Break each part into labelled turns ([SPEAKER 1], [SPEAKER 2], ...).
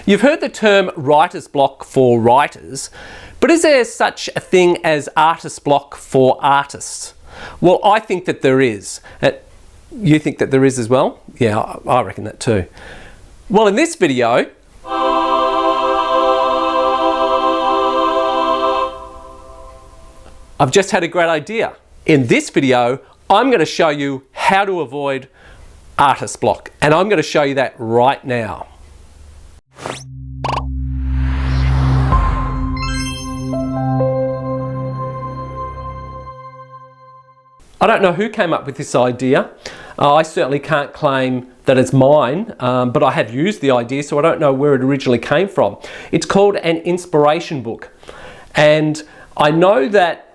[SPEAKER 1] You've heard the term writer's block for writers, but is there such a thing as artist block for artists? Well, I think that there is. You think that there is as well? Yeah, I reckon that too. Well, in this video, I've just had a great idea. In this video, I'm going to show you how to avoid artist block, and I'm going to show you that right now. I don't know who came up with this idea. I certainly can't claim that it's mine, but I have used the idea, so I don't know where it originally came from. It's called an inspiration book. And I know that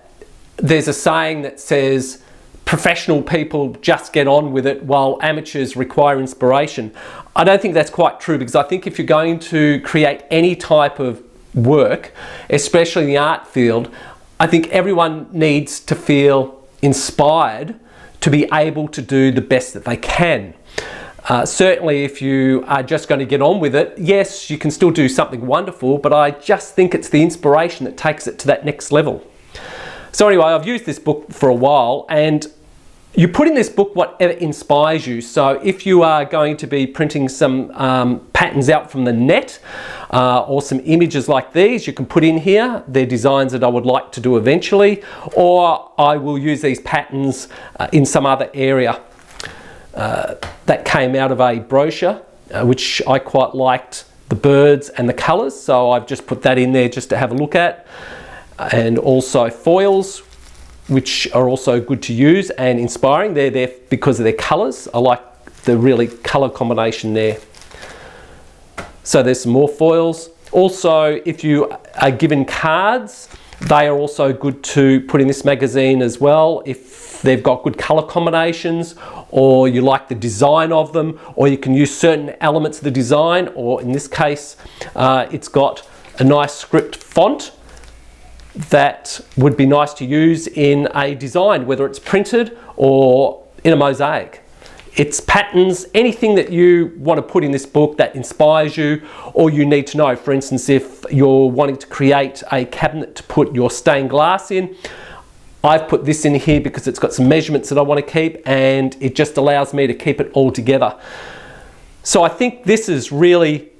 [SPEAKER 1] there's a saying that says, professional people just get on with it while amateurs require inspiration. I don't think that's quite true, because I think if you're going to create any type of work, especially in the art field, I think everyone needs to feel inspired to be able to do the best that they can. Certainly if you are just going to get on with it, yes, you can still do something wonderful, but I just think it's the inspiration that takes it to that next level. So anyway, I've used this book for a while, and you put in this book whatever inspires you. So if you are going to be printing some patterns out from the net or some images like these, you can put in here. They're designs that I would like to do eventually, or I will use these patterns in some other area. That came out of a brochure, which I quite liked the birds and the colours, so I've just put that in there just to have a look at. And also foils, which are also good to use and inspiring. They're there because of their colours. I like the really colour combination there. So there's some more foils. Also, if you are given cards, they are also good to put in this magazine as well, if they've got good colour combinations, or you like the design of them, or you can use certain elements of the design, or in this case, it's got a nice script font that would be nice to use in a design, whether it's printed or in a mosaic. It's patterns, anything that you want to put in this book that inspires you or you need to know. For instance, if you're wanting to create a cabinet to put your stained glass in, I've put this in here because it's got some measurements that I want to keep, and it just allows me to keep it all together. So I think this is really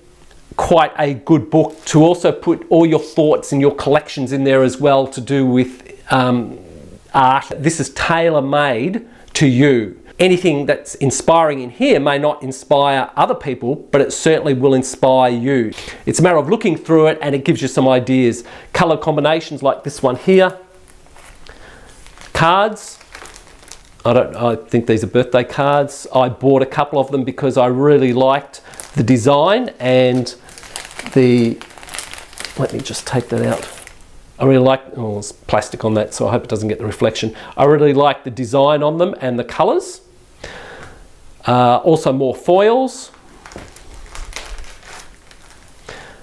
[SPEAKER 1] quite a good book to also put all your thoughts and your collections in there as well, to do with art. This is tailor-made to you. Anything that's inspiring in here may not inspire other people, but it certainly will inspire you. It's a matter of looking through it, and it gives you some ideas. Color combinations like this one here. Cards. I think these are birthday cards. I bought a couple of them because I really liked the design and let me just take that out. I really like, oh, there's plastic on that, so I hope it doesn't get the reflection. I really like the design on them and the colours. Also more foils.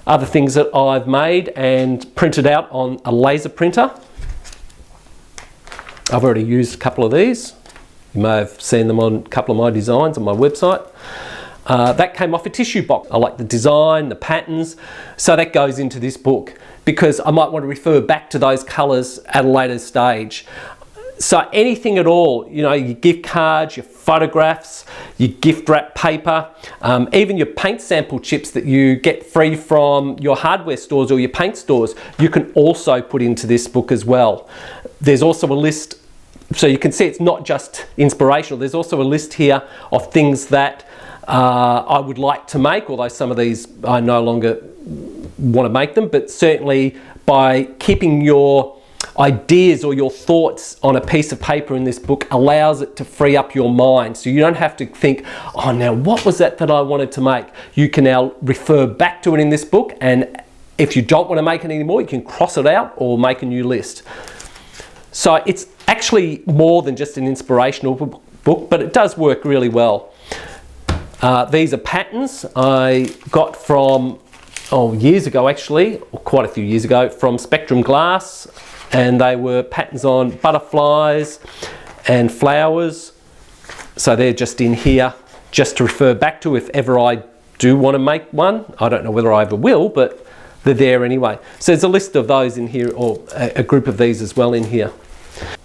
[SPEAKER 1] Other things that I've made and printed out on a laser printer. I've already used a couple of these. You may have seen them on a couple of my designs on my website. That came off a tissue box. I like the design, the patterns, so that goes into this book because I might want to refer back to those colours at a later stage. So anything at all, you know, your gift cards, your photographs, your gift wrap paper, even your paint sample chips that you get free from your hardware stores or your paint stores, you can also put into this book as well. There's also a list, so you can see it's not just inspirational. There's also a list here of things that I would like to make, although some of these I no longer want to make them, but certainly by keeping your ideas or your thoughts on a piece of paper in this book allows it to free up your mind. So you don't have to think, oh, now what was that I wanted to make? You can now refer back to it in this book, and if you don't want to make it anymore, you can cross it out or make a new list. So it's actually more than just an inspirational book, but it does work really well. These are patterns I got from, years ago actually, or quite a few years ago, from Spectrum Glass, and they were patterns on butterflies and flowers. So they're just in here, just to refer back to if ever I do want to make one. I don't know whether I ever will, but they're there anyway. So there's a list of those in here, or a group of these as well in here.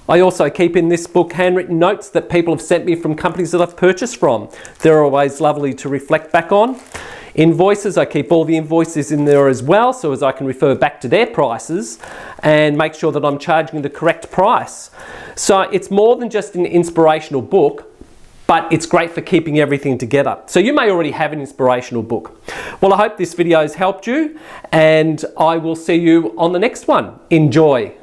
[SPEAKER 1] I also keep in this book handwritten notes that people have sent me from companies that I've purchased from. They're always lovely to reflect back on. Invoices, I keep all the invoices in there as well, so as I can refer back to their prices and make sure that I'm charging the correct price. So it's more than just an inspirational book, but it's great for keeping everything together. So you may already have an inspirational book. Well, I hope this video has helped you, and I will see you on the next one. Enjoy.